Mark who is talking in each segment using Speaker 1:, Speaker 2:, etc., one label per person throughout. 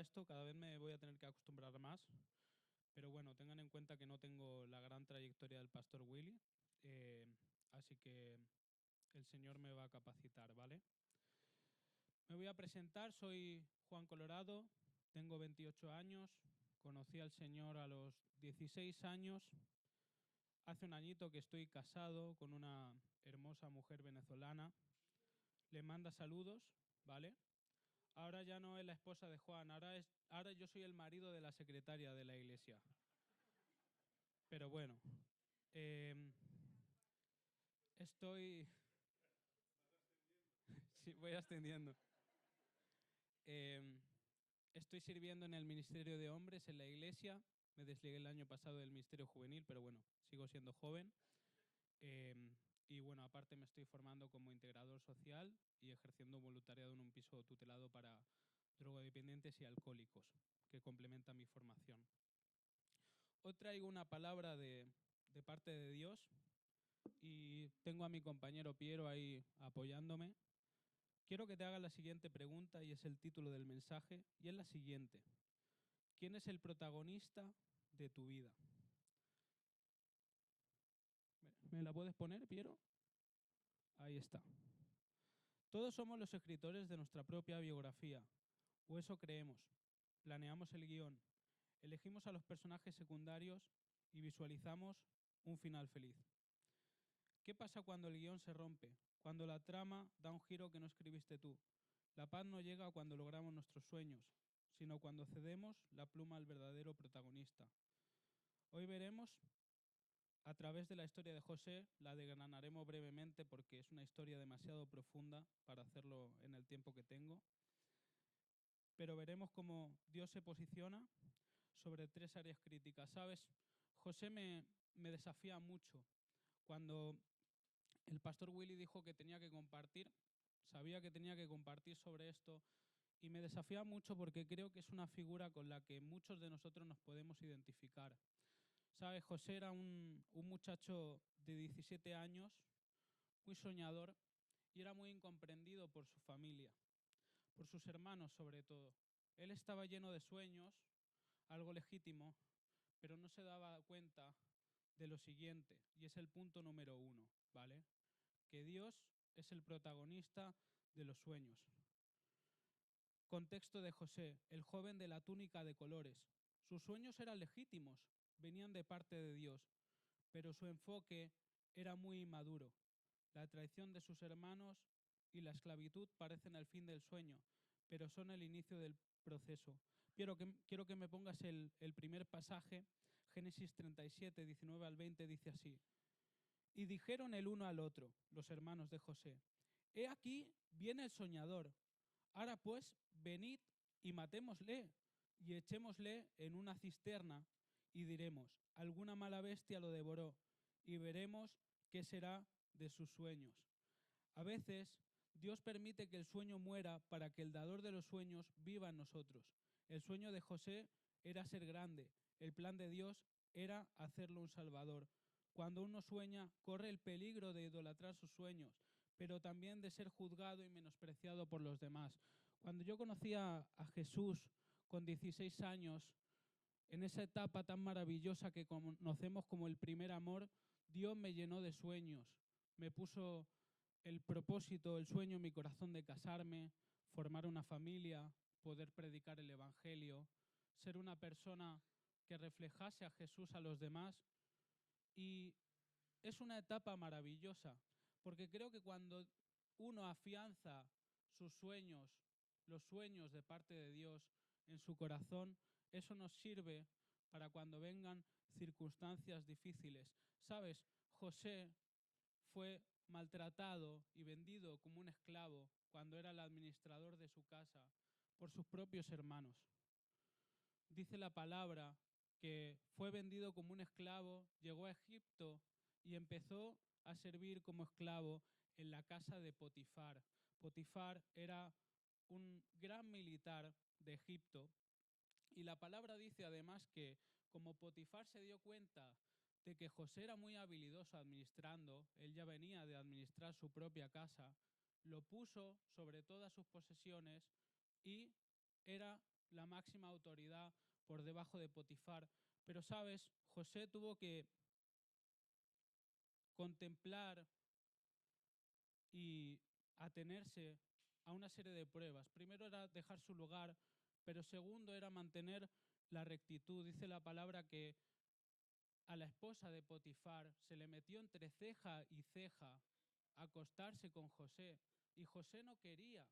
Speaker 1: esto, cada vez me voy a tener que acostumbrar más, pero bueno, tengan en cuenta que no tengo la gran trayectoria del pastor Willy, eh, así que el Señor me va a capacitar, ¿vale? Me voy a presentar, soy Juan Colorado, tengo 28 años, conocí al Señor a los 16 años, hace un añito que estoy casado con una hermosa mujer venezolana, le manda saludos, ¿vale? Ahora ya no es la esposa de Juan, ahora yo soy el marido de la secretaria de la iglesia. Pero bueno, em, estoy... Sí, voy ascendiendo. Em, Estoy sirviendo en el Ministerio de Hombres en la iglesia. Me desligué el año pasado del Ministerio Juvenil, pero bueno, sigo siendo joven. Em, y bueno, aparte me estoy formando como integrador social y ejerciendo voluntariado en un piso tutelado para drogodependientes y alcohólicos, que complementa mi formación. Hoy traigo una palabra de parte de Dios y tengo a mi compañero Piero ahí apoyándome. Quiero que te hagas la siguiente pregunta y es el título del mensaje y es la siguiente. ¿Quién es el protagonista de tu vida? ¿Me la puedes poner, Piero? Ahí está. Todos somos los escritores de nuestra propia biografía, o eso creemos. Planeamos el guión, elegimos a los personajes secundarios y visualizamos un final feliz. ¿Qué pasa cuando el guión se rompe? Cuando la trama da un giro que no escribiste tú. La paz no llega cuando logramos nuestros sueños, sino cuando cedemos la pluma al verdadero protagonista. Hoy veremos, a través de la historia de José, la desgranaremos brevemente porque es una historia demasiado profunda para hacerlo en el tiempo que tengo, pero veremos cómo Dios se posiciona sobre tres áreas críticas. ¿Sabes? José me desafía mucho. Cuando el pastor Willy dijo que tenía que compartir, sabía que tenía que compartir sobre esto y me desafía mucho porque creo que es una figura con la que muchos de nosotros nos podemos identificar. ¿Sabes? José era un muchacho de 17 años, muy soñador y era muy incomprendido por su familia, por sus hermanos sobre todo. Él estaba lleno de sueños, algo legítimo, pero no se daba cuenta de lo siguiente, y es el punto número uno, ¿vale? Que Dios es el protagonista de los sueños. Contexto de José, el joven de la túnica de colores. Sus sueños eran legítimos, venían de parte de Dios, pero su enfoque era muy inmaduro. La traición de sus hermanos y la esclavitud parecen el fin del sueño, pero son el inicio del proceso. Quiero que me pongas el primer pasaje, Génesis 37, 19 al 20, dice así. Y dijeron el uno al otro, los hermanos de José, he aquí viene el soñador. Ahora pues, venid y matémosle y echémosle en una cisterna y diremos, alguna mala bestia lo devoró y veremos qué será de sus sueños. A veces, Dios permite que el sueño muera para que el dador de los sueños viva en nosotros. El sueño de José era ser grande. El plan de Dios era hacerlo un salvador. Cuando uno sueña, corre el peligro de idolatrar sus sueños, pero también de ser juzgado y menospreciado por los demás. Cuando yo conocía a Jesús con 16 años, en esa etapa tan maravillosa que conocemos como el primer amor, Dios me llenó de sueños. Me puso el propósito, el sueño en mi corazón de casarme, formar una familia, poder predicar el Evangelio, ser una persona que reflejase a Jesús a los demás. Y es una etapa maravillosa, porque creo que cuando uno afianza sus sueños, los sueños de parte de Dios en su corazón, eso nos sirve para cuando vengan circunstancias difíciles. ¿Sabes? José fue maltratado y vendido como un esclavo cuando era el administrador de su casa por sus propios hermanos. Dice la palabra que fue vendido como un esclavo, llegó a Egipto y empezó a servir como esclavo en la casa de Potifar. Potifar era un gran militar de Egipto y la palabra dice además que como Potifar se dio cuenta de que José era muy habilidoso administrando, él ya venía de administrar su propia casa, lo puso sobre todas sus posesiones y era la máxima autoridad por debajo de Potifar. Pero sabes, José tuvo que contemplar y atenerse a una serie de pruebas. Primero era dejar su lugar, pero segundo era mantener la rectitud. Dice la palabra que a la esposa de Potifar se le metió entre ceja y ceja acostarse con José, y José no quería,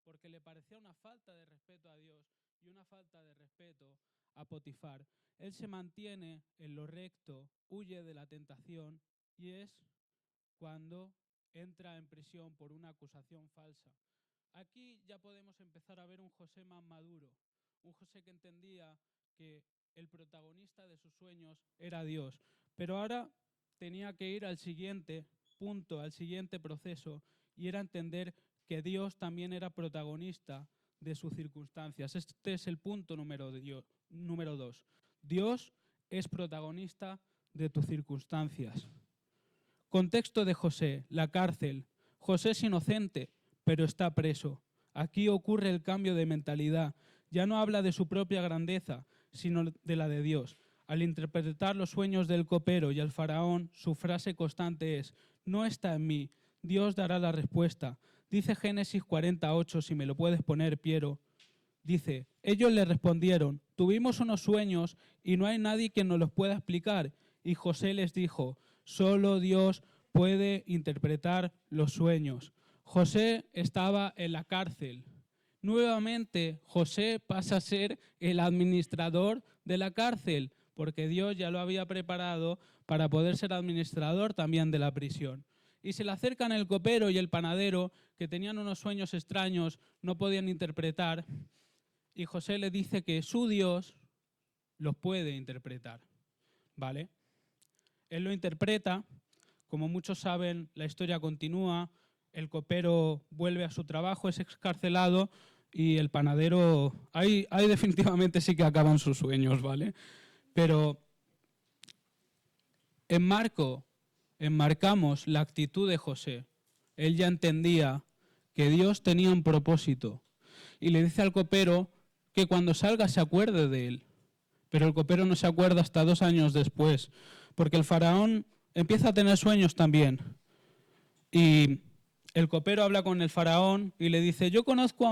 Speaker 1: porque le parecía una falta de respeto a Dios y una falta de respeto a Potifar. Él se mantiene en lo recto, huye de la tentación, y es cuando entra en prisión por una acusación falsa. Aquí ya podemos empezar a ver un José más maduro, un José que entendía que el protagonista de sus sueños era Dios. Pero ahora tenía que ir al siguiente punto, al siguiente proceso, y era entender que Dios también era protagonista de sus circunstancias. Este es el punto número 2. Dios es protagonista de tus circunstancias. Contexto de José, la cárcel. José es inocente, pero está preso. Aquí ocurre el cambio de mentalidad. Ya no habla de su propia grandeza, sino de la de Dios. Al interpretar los sueños del copero y al faraón, su frase constante es: no está en mí, Dios dará la respuesta. Dice Génesis 48, si me lo puedes poner, Piero. Dice: ellos le respondieron: tuvimos unos sueños y no hay nadie que nos los pueda explicar. Y José les dijo: solo Dios puede interpretar los sueños. José estaba en la cárcel. Nuevamente, José pasa a ser el administrador de la cárcel, porque Dios ya lo había preparado para poder ser administrador también de la prisión. Y se le acercan el copero y el panadero, que tenían unos sueños extraños, no podían interpretar, y José le dice que su Dios los puede interpretar, ¿vale? Él lo interpreta, como muchos saben, la historia continúa, el copero vuelve a su trabajo, es excarcelado, y el panadero, ahí definitivamente sí que acaban sus sueños, ¿vale? Pero enmarcamos la actitud de José. Él ya entendía que Dios tenía un propósito, y le dice al copero que cuando salga se acuerde de él. Pero el copero no se acuerda hasta 2 años después, porque el faraón empieza a tener sueños también. Y el copero habla con el faraón y le dice: yo conozco a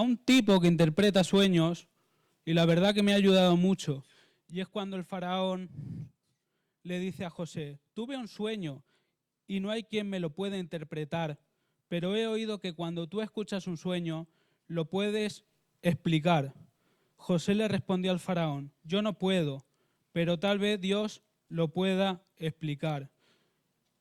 Speaker 1: un tipo que interpreta sueños y la verdad que me ha ayudado mucho. Y es cuando el faraón le dice a José: tuve un sueño y no hay quien me lo pueda interpretar, pero he oído que cuando tú escuchas un sueño lo puedes explicar. José le respondió al faraón: yo no puedo, pero tal vez Dios lo pueda explicar.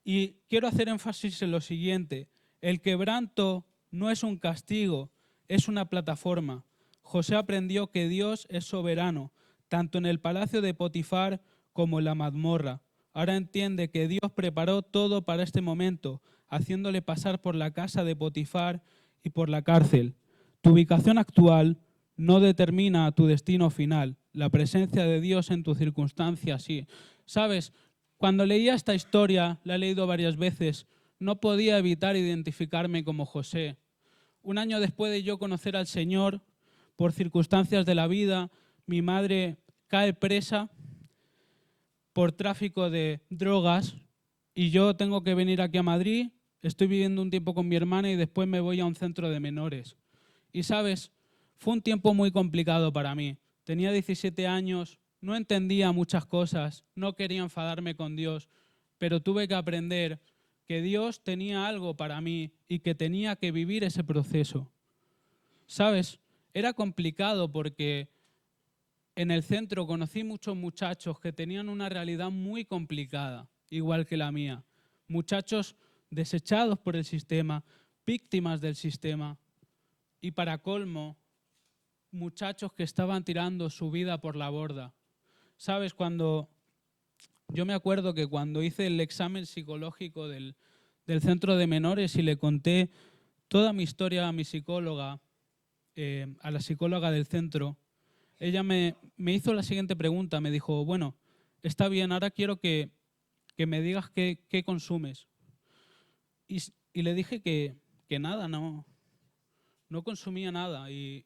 Speaker 1: Y quiero hacer énfasis en lo siguiente: el quebranto no es un castigo, es una plataforma. José aprendió que Dios es soberano, tanto en el palacio de Potifar como en la mazmorra. Ahora entiende que Dios preparó todo para este momento, haciéndole pasar por la casa de Potifar y por la cárcel. Tu ubicación actual no determina tu destino final. La presencia de Dios en tu circunstancia sí. ¿Sabes? Cuando leía esta historia, la he leído varias veces, no podía evitar identificarme como José. Un año después de yo conocer al Señor, por circunstancias de la vida, mi madre cae presa por tráfico de drogas y yo tengo que venir aquí a Madrid, estoy viviendo un tiempo con mi hermana y después me voy a un centro de menores. Y sabes, fue un tiempo muy complicado para mí. Tenía 17 años, no entendía muchas cosas, no quería enfadarme con Dios, pero tuve que aprender que Dios tenía algo para mí y que tenía que vivir ese proceso. ¿Sabes? Era complicado porque en el centro conocí muchos muchachos que tenían una realidad muy complicada, igual que la mía. Muchachos desechados por el sistema, víctimas del sistema y, para colmo, muchachos que estaban tirando su vida por la borda. ¿Sabes? Yo me acuerdo que cuando hice el examen psicológico del centro de menores y le conté toda mi historia a mi psicóloga, a la psicóloga del centro, ella me hizo la siguiente pregunta. Me dijo: bueno, está bien, ahora quiero que me digas qué consumes. Y le dije que nada, no consumía nada. Y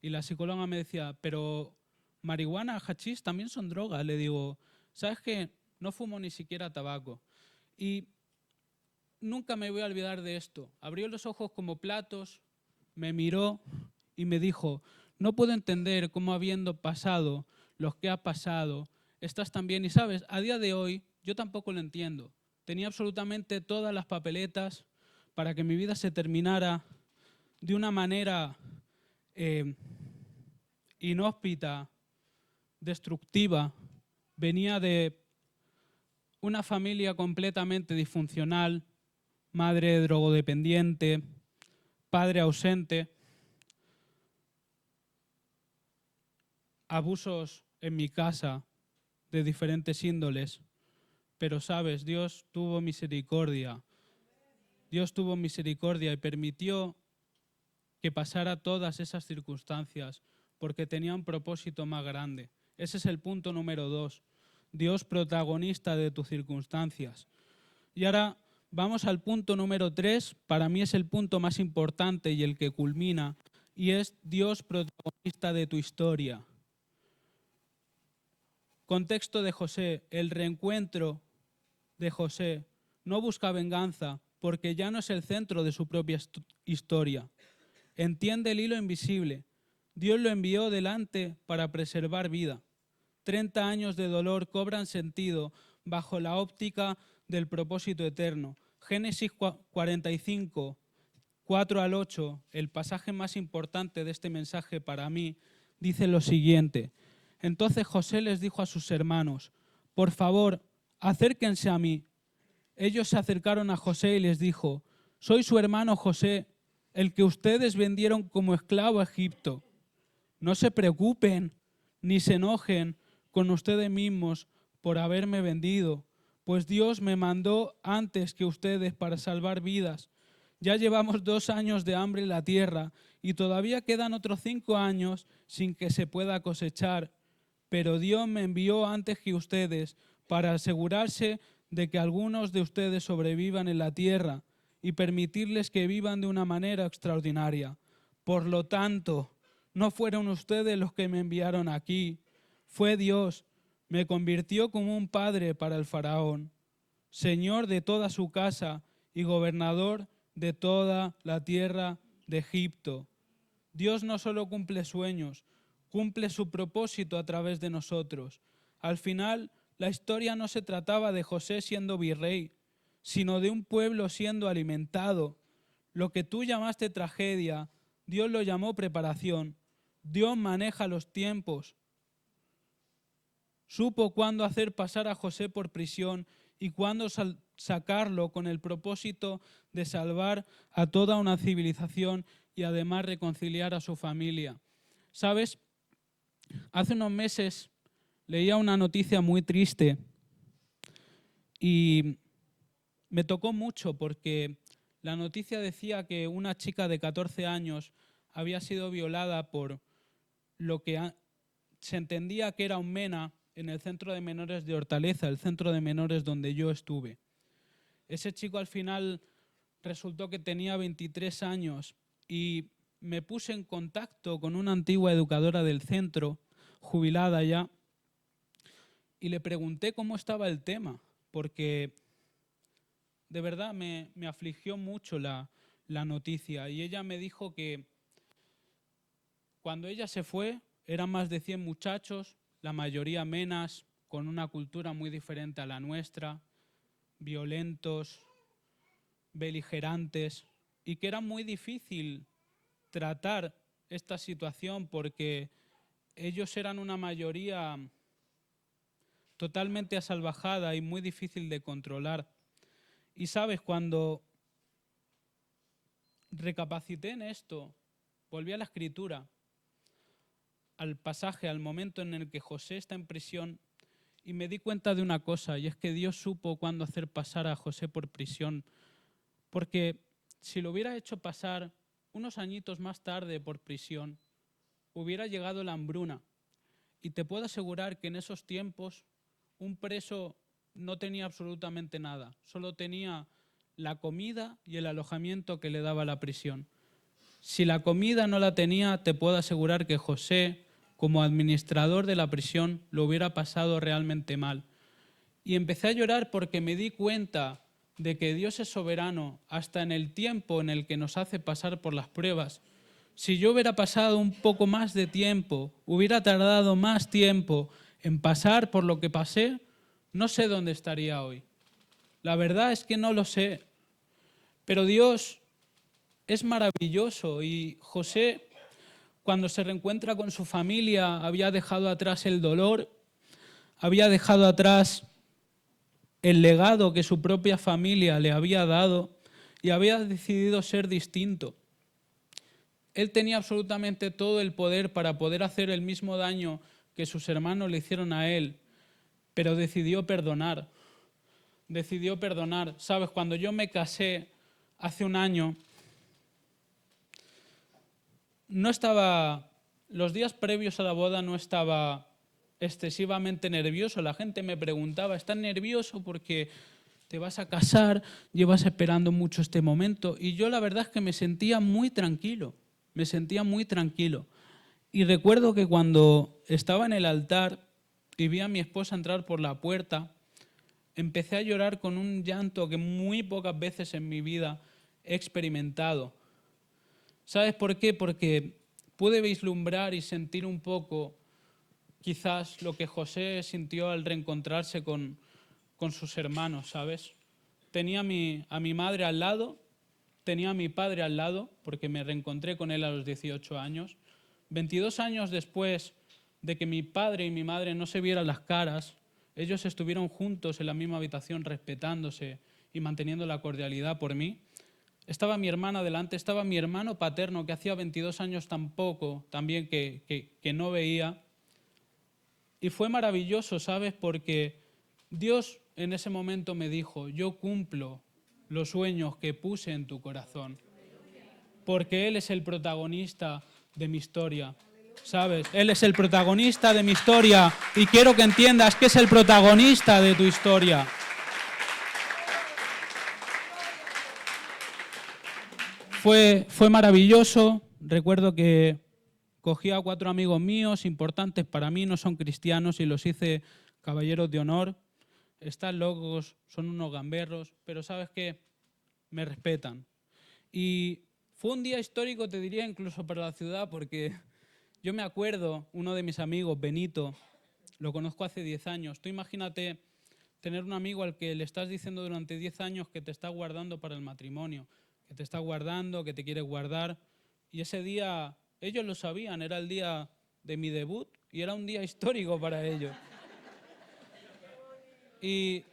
Speaker 1: Y la psicóloga me decía, pero marihuana, hachís también son drogas. Le digo, ¿sabes qué? No fumo ni siquiera tabaco. Y nunca me voy a olvidar de esto. Abrió los ojos como platos, me miró y me dijo, no puedo entender cómo habiendo pasado lo que ha pasado, estás tan bien. Y sabes, a día de hoy yo tampoco lo entiendo. Tenía absolutamente todas las papeletas para que mi vida se terminara de una manera eh, inhóspita, destructiva. Venía de una familia completamente disfuncional, madre drogodependiente, padre ausente, abusos en mi casa de diferentes índoles. Pero sabes, Dios tuvo misericordia. Dios tuvo misericordia y permitió que pasara todas esas circunstancias porque tenía un propósito más grande. Ese es el punto número 2. Dios protagonista de tus circunstancias. Y ahora vamos al punto número 3. Para mí es el punto más importante y el que culmina. Y es Dios protagonista de tu historia. Contexto de José, el reencuentro de José. No busca venganza porque ya no es el centro de su propia historia. Entiende el hilo invisible. Dios lo envió delante para preservar vida. 30 años de dolor cobran sentido bajo la óptica del propósito eterno. Génesis 45, 4 al 8, el pasaje más importante de este mensaje para mí, dice lo siguiente. Entonces José les dijo a sus hermanos, por favor, acérquense a mí. Ellos se acercaron a José y les dijo, soy su hermano José, el que ustedes vendieron como esclavo a Egipto. No se preocupen ni se enojen con ustedes mismos por haberme vendido, pues Dios me mandó antes que ustedes para salvar vidas. Ya llevamos 2 años de hambre en la tierra y todavía quedan otros 5 años sin que se pueda cosechar. Pero Dios me envió antes que ustedes para asegurarse de que algunos de ustedes sobrevivan en la tierra y permitirles que vivan de una manera extraordinaria. Por lo tanto, no fueron ustedes los que me enviaron aquí, fue Dios. Me convirtió como un padre para el faraón, señor de toda su casa y gobernador de toda la tierra de Egipto. Dios no solo cumple sueños, cumple su propósito a través de nosotros. Al final, la historia no se trataba de José siendo virrey, sino de un pueblo siendo alimentado. Lo que tú llamaste tragedia, Dios lo llamó preparación. Dios maneja los tiempos. Supo cuándo hacer pasar a José por prisión y cuándo sacarlo con el propósito de salvar a toda una civilización y además reconciliar a su familia. ¿Sabes? Hace unos meses leía una noticia muy triste y me tocó mucho porque la noticia decía que una chica de 14 años había sido violada por lo que se entendía que era un MENA en el centro de menores de Hortaleza, el centro de menores donde yo estuve. Ese chico al final resultó que tenía 23 años y me puse en contacto con una antigua educadora del centro, jubilada ya, y le pregunté cómo estaba el tema, porque de verdad me afligió mucho la noticia. Y ella me dijo que cuando ella se fue, eran más de 100 muchachos, la mayoría menas, con una cultura muy diferente a la nuestra, violentos, beligerantes, y que era muy difícil tratar esta situación porque ellos eran una mayoría totalmente asalvajada y muy difícil de controlar. Y sabes, cuando recapacité en esto, volví a la escritura, al pasaje, al momento en el que José está en prisión, y me di cuenta de una cosa, y es que Dios supo cuándo hacer pasar a José por prisión, porque si lo hubiera hecho pasar unos añitos más tarde por prisión, hubiera llegado la hambruna. Y te puedo asegurar que en esos tiempos un preso no tenía absolutamente nada, solo tenía la comida y el alojamiento que le daba la prisión. Si la comida no la tenía, te puedo asegurar que José, como administrador de la prisión, lo hubiera pasado realmente mal. Y empecé a llorar porque me di cuenta de que Dios es soberano hasta en el tiempo en el que nos hace pasar por las pruebas. Si yo hubiera pasado un poco más de tiempo, hubiera tardado más tiempo en pasar por lo que pasé, no sé dónde estaría hoy. La verdad es que no lo sé. Pero Dios es maravilloso y José, cuando se reencuentra con su familia, había dejado atrás el dolor, había dejado atrás el legado que su propia familia le había dado y había decidido ser distinto. Él tenía absolutamente todo el poder para poder hacer el mismo daño que sus hermanos le hicieron a él, pero decidió perdonar. Decidió perdonar. Sabes, cuando yo me casé hace un año, los días previos a la boda no estaba excesivamente nervioso. La gente me preguntaba, ¿estás nervioso porque te vas a casar? Llevas esperando mucho este momento. Y yo la verdad es que me sentía muy tranquilo, me sentía muy tranquilo. Y recuerdo que cuando estaba en el altar y vi a mi esposa entrar por la puerta, empecé a llorar con un llanto que muy pocas veces en mi vida he experimentado. ¿Sabes por qué? Porque pude vislumbrar y sentir un poco quizás lo que José sintió al reencontrarse con sus hermanos, ¿sabes? Tenía a mi madre al lado, tenía a mi padre al lado, porque me reencontré con él a los 18 años. 22 años después de que mi padre y mi madre no se vieran las caras, ellos estuvieron juntos en la misma habitación respetándose y manteniendo la cordialidad por mí. Estaba mi hermana delante, estaba mi hermano paterno que hacía 22 años también que no veía. Y fue maravilloso, ¿sabes? Porque Dios en ese momento me dijo, yo cumplo los sueños que puse en tu corazón, porque Él es el protagonista de mi historia, ¿sabes? Él es el protagonista de mi historia y quiero que entiendas que es el protagonista de tu historia. Fue maravilloso. Recuerdo que cogí a 4 amigos míos importantes para mí, no son cristianos, y los hice caballeros de honor. Están locos, son unos gamberros, pero ¿sabes qué? Me respetan. Y fue un día histórico, te diría, incluso para la ciudad, porque yo me acuerdo, uno de mis amigos, Benito, lo conozco hace 10 años. Tú imagínate tener un amigo al que le estás diciendo durante 10 años que te está guardando para el matrimonio, que te está guardando, que te quiere guardar. Y ese día, ellos lo sabían, era el día de mi debut y era un día histórico para ellos. Y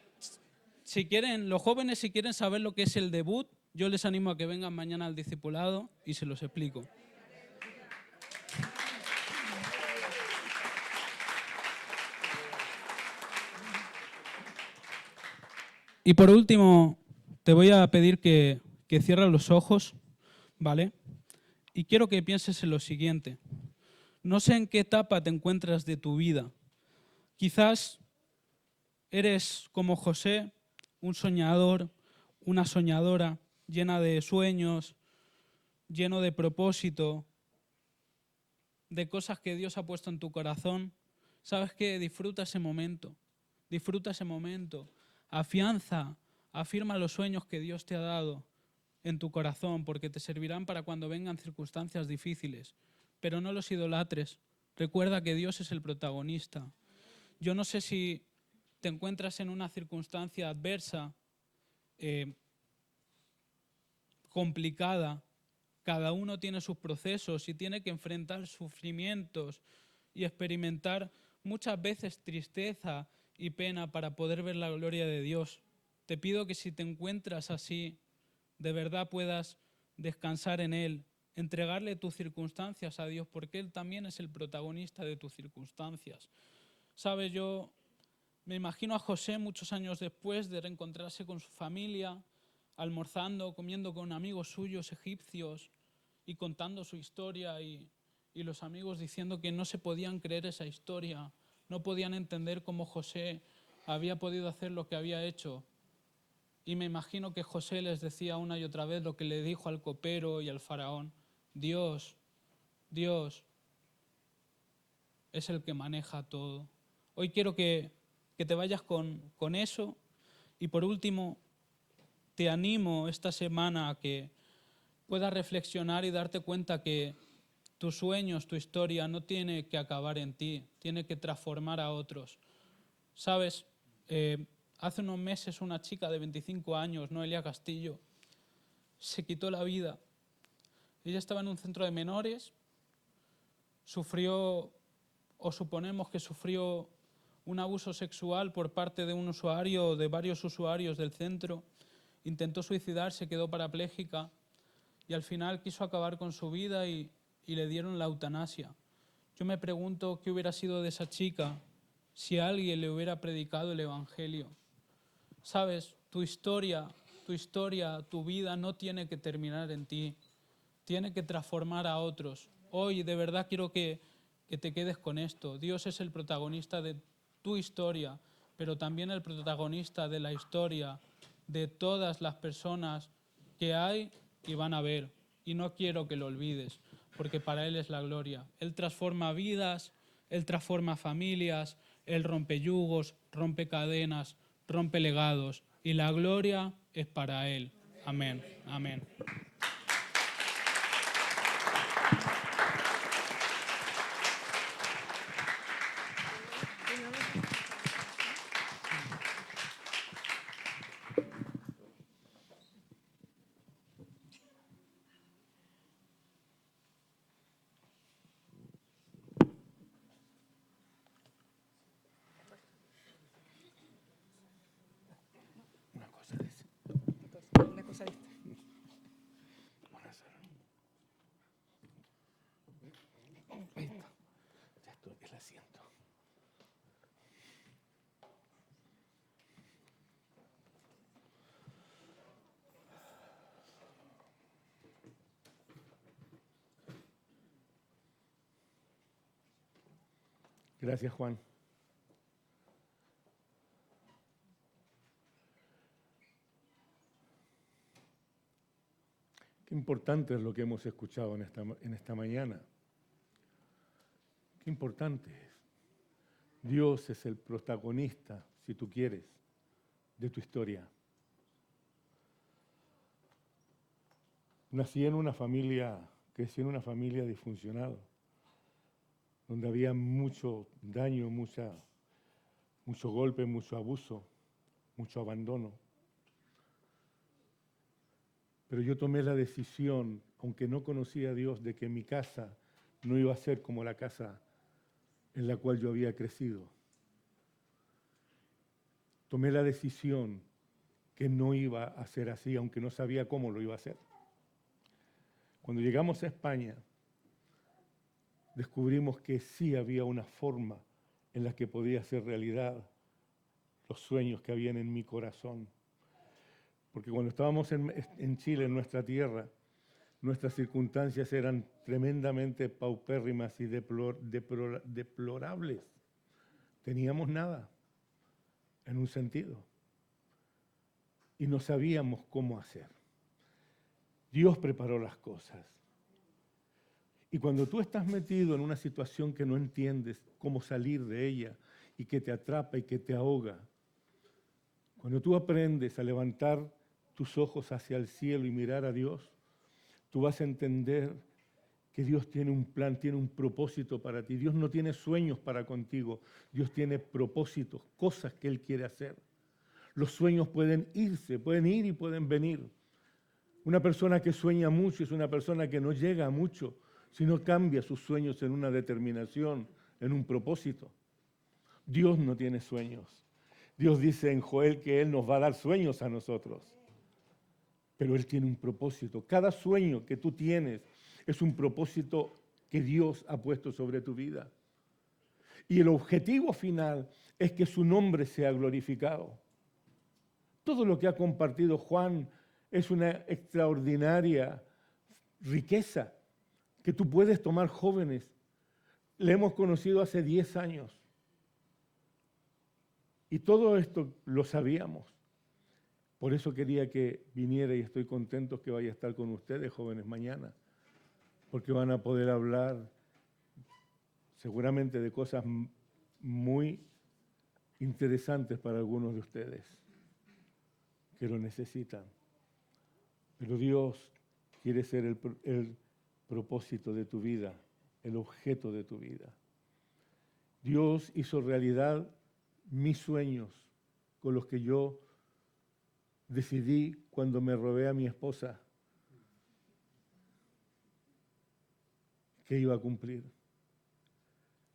Speaker 1: si quieren, los jóvenes, si quieren saber lo que es el debut, yo les animo a que vengan mañana al discipulado y se los explico. Y por último, te voy a pedir que cierres los ojos, ¿vale? Y quiero que pienses en lo siguiente. No sé en qué etapa te encuentras de tu vida. Quizás eres como José, un soñador, una soñadora, llena de sueños, lleno de propósito, de cosas que Dios ha puesto en tu corazón. ¿Sabes qué? Disfruta ese momento. Disfruta ese momento. Afirma los sueños que Dios te ha dado en tu corazón, porque te servirán para cuando vengan circunstancias difíciles. Pero no los idolatres. Recuerda que Dios es el protagonista. Yo no sé si te encuentras en una circunstancia adversa, complicada. Cada uno tiene sus procesos y tiene que enfrentar sufrimientos y experimentar muchas veces tristeza y pena para poder ver la gloria de Dios. Te pido que si te encuentras así, de verdad puedas descansar en Él, entregarle tus circunstancias a Dios, porque Él también es el protagonista de tus circunstancias. Sabes, yo me imagino a José muchos años después de reencontrarse con su familia, almorzando, comiendo con amigos suyos egipcios y contando su historia y los amigos diciendo que no se podían creer esa historia, no podían entender cómo José había podido hacer lo que había hecho. Y me imagino que José les decía una y otra vez lo que le dijo al copero y al faraón, Dios, Dios es el que maneja todo. Hoy quiero que te vayas con eso y por último te animo esta semana a que puedas reflexionar y darte cuenta que tus sueños, tu historia no tiene que acabar en ti, tiene que transformar a otros. ¿Sabes? Hace unos meses una chica de 25 años, Noelia Castillo, se quitó la vida. Ella estaba en un centro de menores, sufrió, o suponemos que sufrió, un abuso sexual por parte de un usuario, de varios usuarios del centro. Intentó suicidarse, quedó parapléjica y al final quiso acabar con su vida y le dieron la eutanasia. Yo me pregunto qué hubiera sido de esa chica si alguien le hubiera predicado el Evangelio. Sabes, tu historia, tu vida no tiene que terminar en ti, tiene que transformar a otros. Hoy de verdad quiero que te quedes con esto. Dios es el protagonista de tu historia, pero también el protagonista de la historia de todas las personas que hay y van a ver. Y no quiero que lo olvides, porque para Él es la gloria. Él transforma vidas, Él transforma familias, Él rompe yugos, rompe cadenas, rompe legados. Y la gloria es para Él. Amén. Amén.
Speaker 2: Una cosa de esta. Ahí está. Esto es el asiento. Gracias, Juan. Qué importante es lo que hemos escuchado en esta mañana. Qué importante es. Dios es el protagonista, si tú quieres, de tu historia. Crecí en una familia disfuncional, donde había mucho daño, mucho golpe, mucho abuso, mucho abandono. Pero yo tomé la decisión, aunque no conocía a Dios, de que mi casa no iba a ser como la casa en la cual yo había crecido. Tomé la decisión que no iba a ser así, aunque no sabía cómo lo iba a hacer. Cuando llegamos a España, descubrimos que sí había una forma en la que podía hacer realidad los sueños que habían en mi corazón. Porque cuando estábamos en Chile, en nuestra tierra, nuestras circunstancias eran tremendamente paupérrimas y deplorables. Teníamos nada, en un sentido. Y no sabíamos cómo hacer. Dios preparó las cosas. Y cuando tú estás metido en una situación que no entiendes cómo salir de ella y que te atrapa y que te ahoga, cuando tú aprendes a levantar tus ojos hacia el cielo y mirar a Dios, tú vas a entender que Dios tiene un plan, tiene un propósito para ti. Dios no tiene sueños para contigo, Dios tiene propósitos, cosas que Él quiere hacer. Los sueños pueden irse, pueden ir y pueden venir. Una persona que sueña mucho es una persona que no llega a mucho, sino cambia sus sueños en una determinación, en un propósito. Dios no tiene sueños. Dios dice en Joel que Él nos va a dar sueños a nosotros. Pero Él tiene un propósito. Cada sueño que tú tienes es un propósito que Dios ha puesto sobre tu vida. Y el objetivo final es que su nombre sea glorificado. Todo lo que ha compartido Juan es una extraordinaria riqueza que tú puedes tomar jóvenes. Le hemos conocido hace 10 años. Y todo esto lo sabíamos. Por eso quería que viniera y estoy contento que vaya a estar con ustedes, jóvenes, mañana. porque van a poder hablar seguramente de cosas muy interesantes para algunos de ustedes que lo necesitan. Pero Dios quiere ser el propósito de tu vida, el objeto de tu vida. Dios hizo realidad mis sueños con los que yo decidí cuando me robé a mi esposa que iba a cumplir.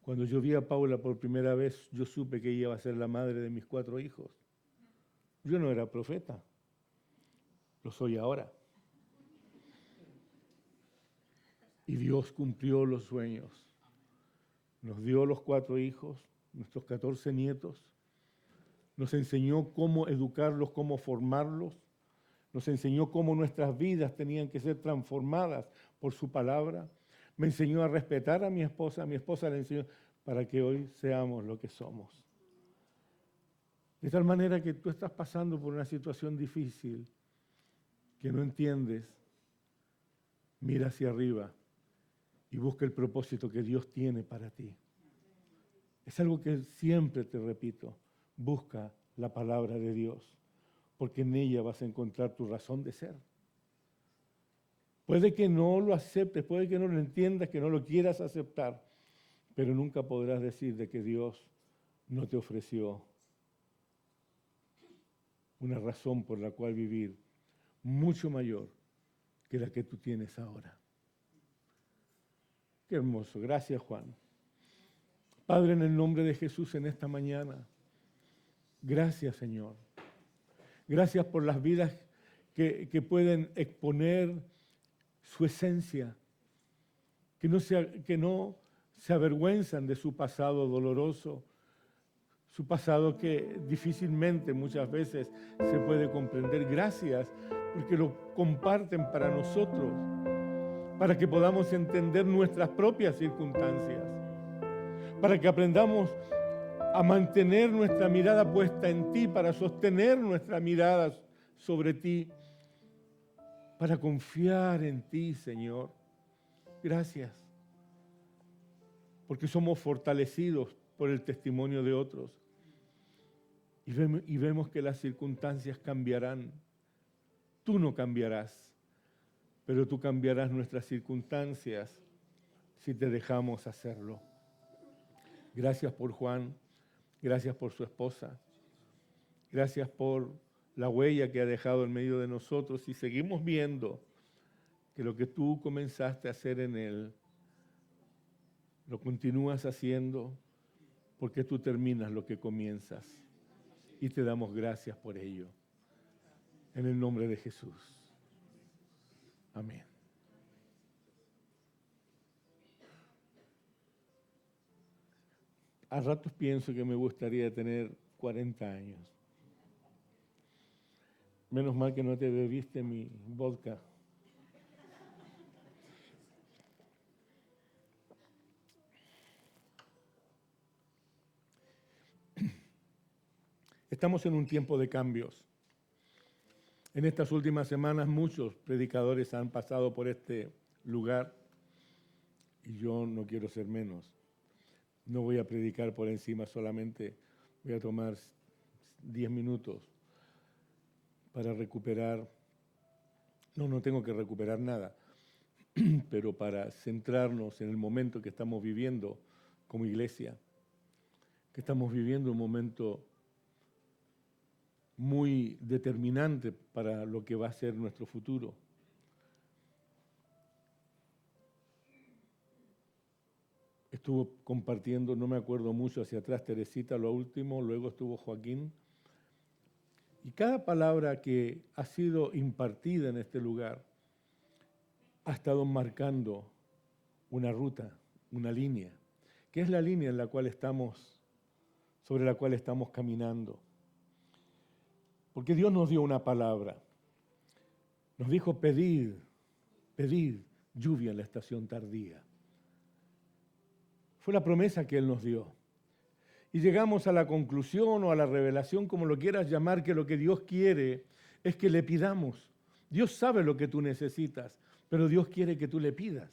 Speaker 2: Cuando yo vi a Paula por primera vez, yo supe que ella iba a ser la madre de mis 4 hijos. Yo no era profeta, lo soy ahora. Y Dios cumplió los sueños. Nos dio los 4 hijos, nuestros 14 nietos. Nos enseñó cómo educarlos, cómo formarlos. Nos enseñó cómo nuestras vidas tenían que ser transformadas por su palabra. Me enseñó a respetar a mi esposa le enseñó para que hoy seamos lo que somos. De tal manera que tú estás pasando por una situación difícil que no entiendes, mira hacia arriba y busca el propósito que Dios tiene para ti. Es algo que siempre te repito, busca la palabra de Dios, porque en ella vas a encontrar tu razón de ser. Puede que no lo aceptes, puede que no lo entiendas, que no lo quieras aceptar, pero nunca podrás decir de que Dios no te ofreció una razón por la cual vivir mucho mayor que la que tú tienes ahora. Qué hermoso. Gracias, Juan. Padre, en el nombre de Jesús en esta mañana, gracias, Señor. Gracias por las vidas que pueden exponer su esencia, que no se avergüenzan de su pasado doloroso, su pasado que difícilmente muchas veces se puede comprender. Gracias porque lo comparten para nosotros, para que podamos entender nuestras propias circunstancias, para que aprendamos a mantener nuestra mirada puesta en ti, para sostener nuestra mirada sobre ti, para confiar en ti, Señor. Gracias, porque somos fortalecidos por el testimonio de otros y vemos que las circunstancias cambiarán. Tú no cambiarás, pero tú cambiarás nuestras circunstancias si te dejamos hacerlo. Gracias por Juan, gracias por su esposa, gracias por la huella que ha dejado en medio de nosotros y seguimos viendo que lo que tú comenzaste a hacer en él, lo continúas haciendo porque tú terminas lo que comienzas y te damos gracias por ello. En el nombre de Jesús. Amén. A ratos pienso que me gustaría tener 40 años. Menos mal que no te bebiste mi vodka. Estamos en un tiempo de cambios. En estas últimas semanas muchos predicadores han pasado por este lugar y yo no quiero ser menos. No voy a predicar por encima, solamente voy a tomar 10 minutos para recuperar. No tengo que recuperar nada, pero para centrarnos en el momento que estamos viviendo como iglesia, que estamos viviendo un momento muy determinante para lo que va a ser nuestro futuro. Estuvo compartiendo, no me acuerdo mucho hacia atrás, Teresita, lo último, luego estuvo Joaquín. Y cada palabra que ha sido impartida en este lugar ha estado marcando una ruta, una línea, que es la línea en la cual sobre la cual estamos caminando. Porque Dios nos dio una palabra. Nos dijo pedid lluvia en la estación tardía. Fue la promesa que Él nos dio. Y llegamos a la conclusión o a la revelación, como lo quieras llamar, que lo que Dios quiere es que le pidamos. Dios sabe lo que tú necesitas, pero Dios quiere que tú le pidas.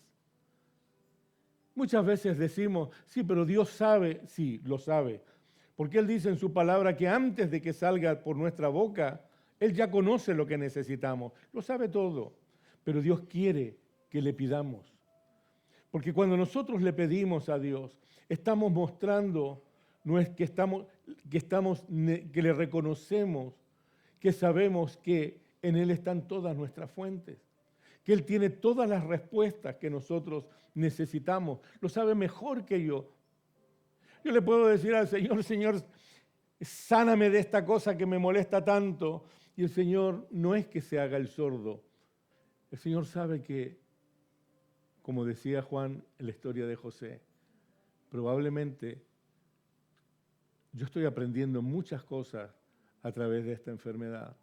Speaker 2: Muchas veces decimos, sí, pero Dios sabe, sí, lo sabe. Porque Él dice en su palabra que antes de que salga por nuestra boca, Él ya conoce lo que necesitamos, lo sabe todo. Pero Dios quiere que le pidamos. Porque cuando nosotros le pedimos a Dios, estamos mostrando que le reconocemos, que sabemos que en Él están todas nuestras fuentes, que Él tiene todas las respuestas que nosotros necesitamos. Lo sabe mejor que yo. Yo le puedo decir al Señor, Señor, sáname de esta cosa que me molesta tanto. Y el Señor no es que se haga el sordo. El Señor sabe que, como decía Juan en la historia de José, probablemente yo estoy aprendiendo muchas cosas a través de esta enfermedad.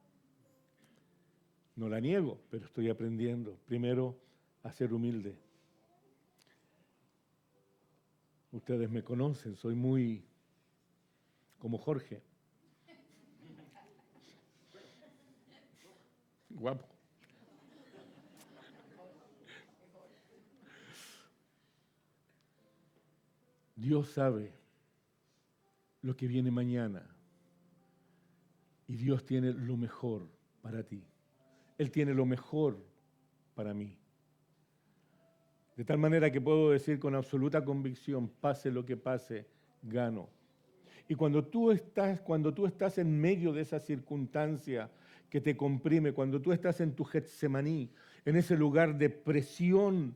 Speaker 2: No la niego, pero estoy aprendiendo. Primero, a ser humilde. Ustedes me conocen, soy muy como Jorge. Guapo. Dios sabe lo que viene mañana y Dios tiene lo mejor para ti. Él tiene lo mejor para mí. De tal manera que puedo decir con absoluta convicción, pase lo que pase, gano. Y cuando tú estás en medio de esa circunstancia que te comprime, cuando tú estás en tu Getsemaní, en ese lugar de presión,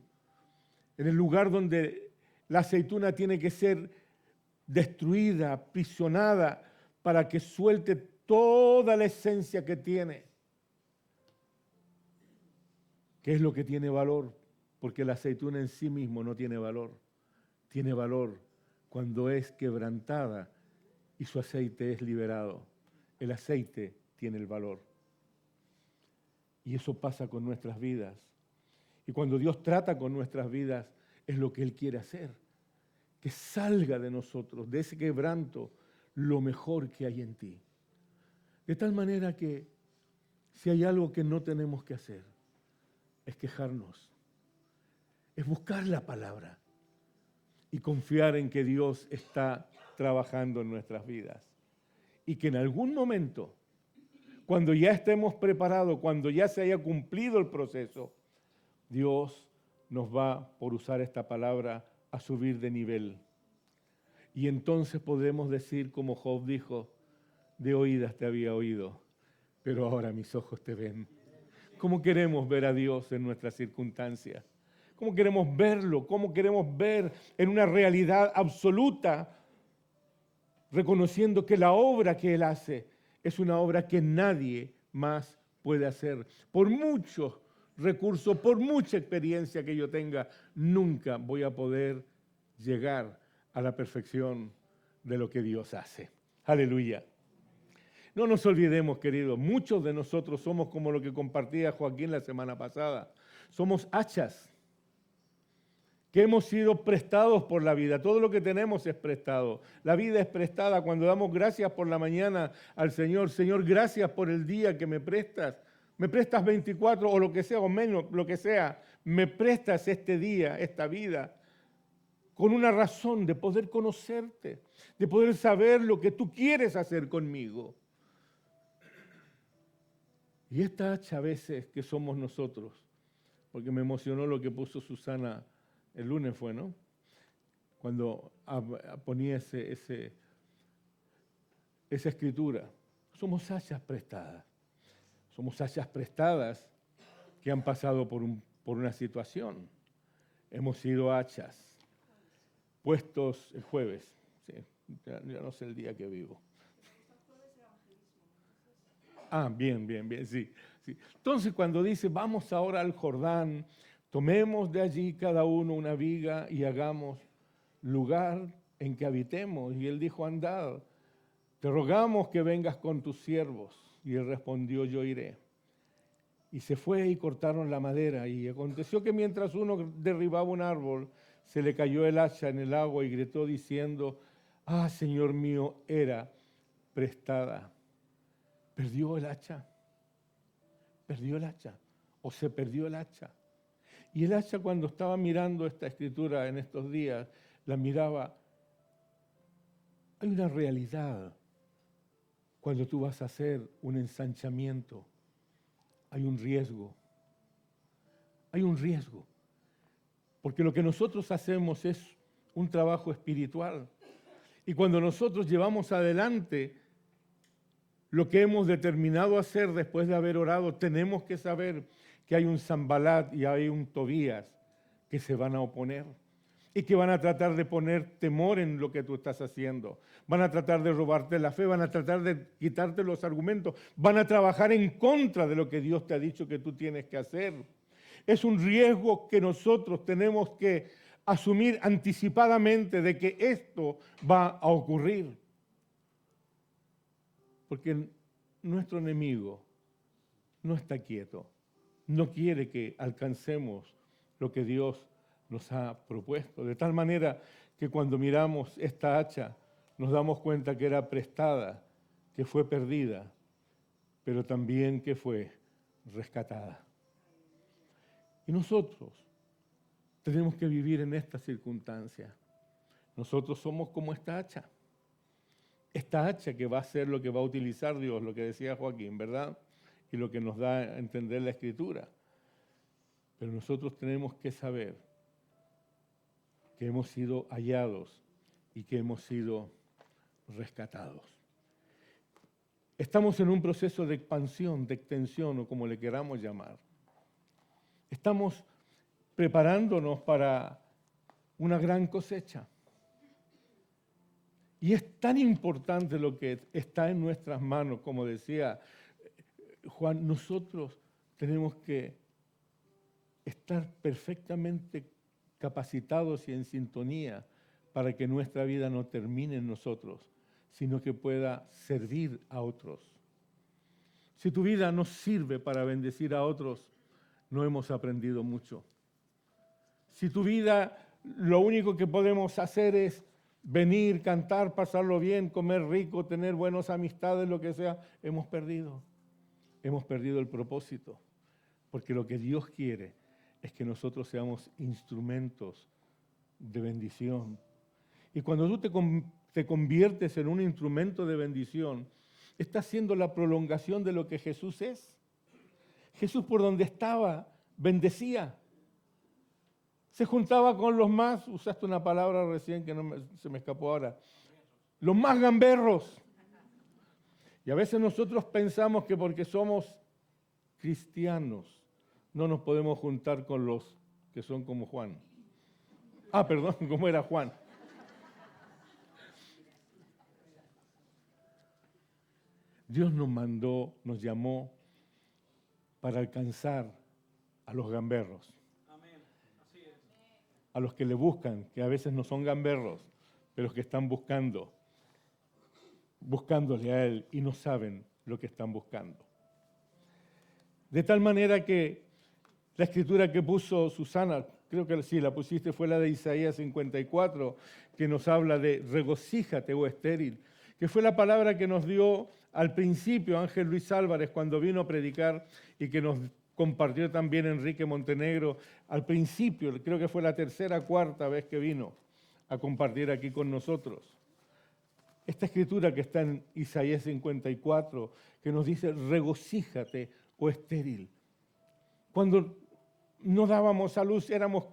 Speaker 2: en el lugar donde la aceituna tiene que ser destruida, aprisionada, para que suelte toda la esencia que tiene. ¿Qué es lo que tiene valor? Porque la aceituna en sí mismo no tiene valor. Tiene valor cuando es quebrantada y su aceite es liberado. El aceite tiene el valor. Y eso pasa con nuestras vidas. Y cuando Dios trata con nuestras vidas, es lo que Él quiere hacer. Que salga de nosotros, de ese quebranto, lo mejor que hay en ti. De tal manera que si hay algo que no tenemos que hacer, es quejarnos, es buscar la palabra y confiar en que Dios está trabajando en nuestras vidas. Y que en algún momento, cuando ya estemos preparados, cuando ya se haya cumplido el proceso, Dios nos va, por usar esta palabra, a subir de nivel. Y entonces podremos decir, como Job dijo, de oídas te había oído, pero ahora mis ojos te ven. ¿Cómo queremos ver a Dios en nuestras circunstancias? ¿Cómo queremos verlo? ¿Cómo queremos ver en una realidad absoluta, reconociendo que la obra que Él hace es una obra que nadie más puede hacer? Por muchos recursos, por mucha experiencia que yo tenga, nunca voy a poder llegar a la perfección de lo que Dios hace. Aleluya. No nos olvidemos, queridos, muchos de nosotros somos como lo que compartía Joaquín la semana pasada. Somos hachas que hemos sido prestados por la vida. Todo lo que tenemos es prestado. La vida es prestada. Cuando damos gracias por la mañana al Señor, Señor, gracias por el día que me prestas. Me prestas 24 o lo que sea, o menos, lo que sea. Me prestas este día, esta vida, con una razón de poder conocerte, de poder saber lo que tú quieres hacer conmigo. Y esta hacha a veces que somos nosotros, porque me emocionó lo que puso Susana el lunes fue, ¿no? Cuando ponía esa escritura. Somos hachas prestadas. Somos hachas prestadas que han pasado por una situación. Hemos sido hachas puestos el jueves. Sí, ya no sé el día que vivo. Ah, bien, sí. Entonces cuando dice, vamos ahora al Jordán, tomemos de allí cada uno una viga y hagamos lugar en que habitemos. Y él dijo, andad, te rogamos que vengas con tus siervos. Y él respondió, yo iré. Y se fue y cortaron la madera. Y aconteció que mientras uno derribaba un árbol, se le cayó el hacha en el agua y gritó diciendo, ah, Señor mío, era prestada. ¿Perdió el hacha? ¿Perdió el hacha? ¿O se perdió el hacha? Y el hacha, cuando estaba mirando esta escritura en estos días, la miraba. Hay una realidad cuando tú vas a hacer un ensanchamiento. Hay un riesgo. Hay un riesgo. Porque lo que nosotros hacemos es un trabajo espiritual. Y cuando nosotros llevamos adelante lo que hemos determinado hacer después de haber orado, tenemos que saber que hay un Sanbalat y hay un Tobías que se van a oponer y que van a tratar de poner temor en lo que tú estás haciendo. Van a tratar de robarte la fe, van a tratar de quitarte los argumentos, van a trabajar en contra de lo que Dios te ha dicho que tú tienes que hacer. Es un riesgo que nosotros tenemos que asumir anticipadamente de que esto va a ocurrir. Porque nuestro enemigo no está quieto, no quiere que alcancemos lo que Dios nos ha propuesto. De tal manera que cuando miramos esta hacha nos damos cuenta que era prestada, que fue perdida, pero también que fue rescatada. Y nosotros tenemos que vivir en esta circunstancia. Nosotros somos como esta hacha. Esta hacha que va a ser lo que va a utilizar Dios, lo que decía Joaquín, ¿verdad? Y lo que nos da a entender la Escritura. Pero nosotros tenemos que saber que hemos sido hallados y que hemos sido rescatados. Estamos en un proceso de expansión, de extensión, o como le queramos llamar. Estamos preparándonos para una gran cosecha. Y es tan importante lo que está en nuestras manos, como decía Juan, nosotros tenemos que estar perfectamente capacitados y en sintonía para que nuestra vida no termine en nosotros, sino que pueda servir a otros. Si tu vida no sirve para bendecir a otros, no hemos aprendido mucho. Si tu vida, lo único que podemos hacer es venir, cantar, pasarlo bien, comer rico, tener buenas amistades, lo que sea, hemos perdido el propósito. Porque lo que Dios quiere es que nosotros seamos instrumentos de bendición. Y cuando tú te conviertes en un instrumento de bendición, estás siendo la prolongación de lo que Jesús es. Jesús, por donde estaba, bendecía. Se juntaba con los más, usaste una palabra recién que se me escapó ahora, los más gamberros. Y a veces nosotros pensamos que porque somos cristianos no nos podemos juntar con los que son como Juan. Perdón, como era Juan. Dios nos mandó, nos llamó para alcanzar a los gamberros. A los que le buscan, que a veces no son gamberros, pero que están buscándole a Él y no saben lo que están buscando. De tal manera que la escritura que puso Susana, creo que sí, la pusiste, fue la de Isaías 54, que nos habla de regocíjate, oh estéril, que fue la palabra que nos dio al principio Ángel Luis Álvarez cuando vino a predicar y que nos compartió también Enrique Montenegro al principio, creo que fue la tercera, cuarta vez que vino a compartir aquí con nosotros. Esta escritura que está en Isaías 54, que nos dice, regocíjate, oh estéril. Cuando no dábamos a luz, éramos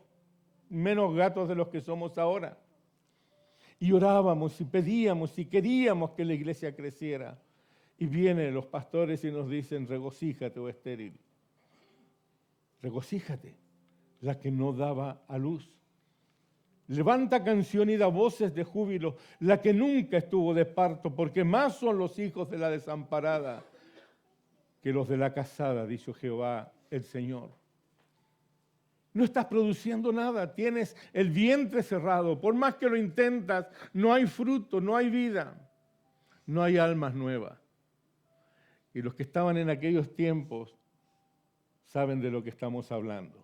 Speaker 2: menos gatos de los que somos ahora. Y orábamos y pedíamos y queríamos que la iglesia creciera. Y vienen los pastores y nos dicen, regocíjate, oh estéril. Regocíjate, la que no daba a luz. Levanta canción y da voces de júbilo, la que nunca estuvo de parto, porque más son los hijos de la desamparada que los de la casada, dijo Jehová el Señor. No estás produciendo nada, tienes el vientre cerrado, por más que lo intentas, no hay fruto, no hay vida, no hay almas nuevas. Y los que estaban en aquellos tiempos saben de lo que estamos hablando.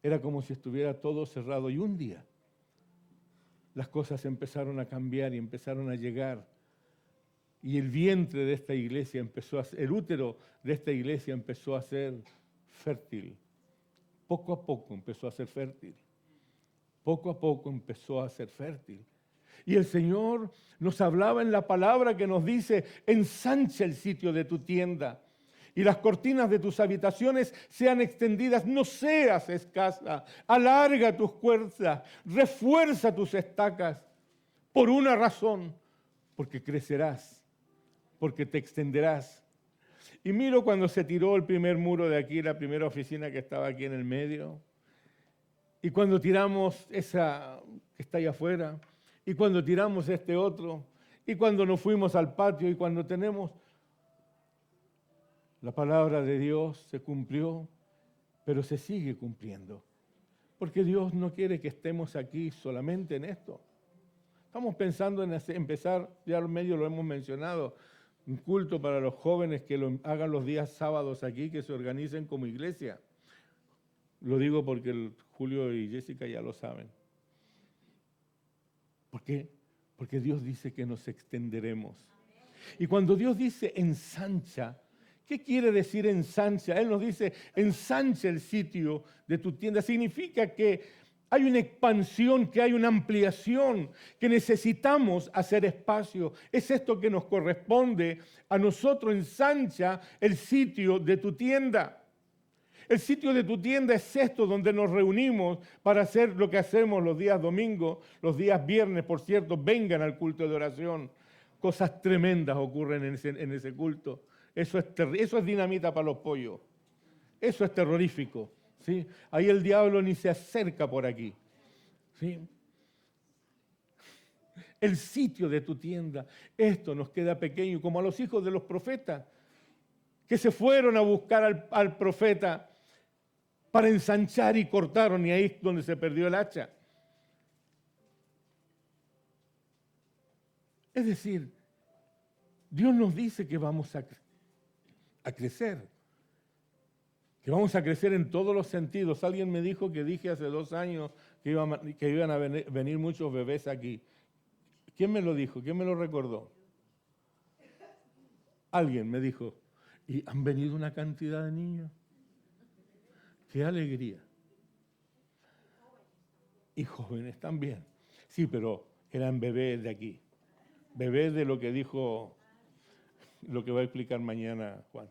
Speaker 2: Era como si estuviera todo cerrado y un día las cosas empezaron a cambiar y empezaron a llegar. Y el vientre de esta iglesia el útero de esta iglesia empezó a ser fértil poco a poco empezó a ser fértil. Poco a poco empezó a ser fértil. Y el Señor nos hablaba en la palabra que nos dice, ensancha el sitio de tu tienda y las cortinas de tus habitaciones sean extendidas, no seas escasa, alarga tus cuerdas, refuerza tus estacas, por una razón, porque crecerás, porque te extenderás. Y miro cuando se tiró el primer muro de aquí, la primera oficina que estaba aquí en el medio, y cuando tiramos esa que está ahí afuera, y cuando tiramos este otro, y cuando nos fuimos al patio, y cuando tenemos... La palabra de Dios se cumplió, pero se sigue cumpliendo. Porque Dios no quiere que estemos aquí solamente en esto. Estamos pensando en empezar, ya al medio lo hemos mencionado, un culto para los jóvenes que lo hagan los días sábados aquí, que se organicen como iglesia. Lo digo porque Julio y Jessica ya lo saben. ¿Por qué? Porque Dios dice que nos extenderemos. Y cuando Dios dice ensancha, ¿qué quiere decir ensancha? Él nos dice ensancha el sitio de tu tienda. Significa que hay una expansión, que hay una ampliación, que necesitamos hacer espacio. Es esto que nos corresponde a nosotros. Ensancha el sitio de tu tienda. El sitio de tu tienda es esto donde nos reunimos para hacer lo que hacemos los días domingos, los días viernes, por cierto, vengan al culto de oración. Cosas tremendas ocurren en ese culto. Eso es dinamita para los pollos. Eso es terrorífico. ¿Sí? Ahí el diablo ni se acerca por aquí. ¿Sí? El sitio de tu tienda, esto nos queda pequeño, como a los hijos de los profetas, que se fueron a buscar al profeta para ensanchar y cortaron, y ahí es donde se perdió el hacha. Es decir, Dios nos dice que vamos a crecer, que vamos a crecer en todos los sentidos. Alguien me dijo que dije hace 2 años que iban a venir muchos bebés aquí. ¿Quién me lo dijo? ¿Quién me lo recordó? Alguien me dijo, y han venido una cantidad de niños. ¡Qué alegría! Y jóvenes también. Sí, pero eran bebés de aquí. Bebés de lo que dijo, lo que va a explicar mañana Juan.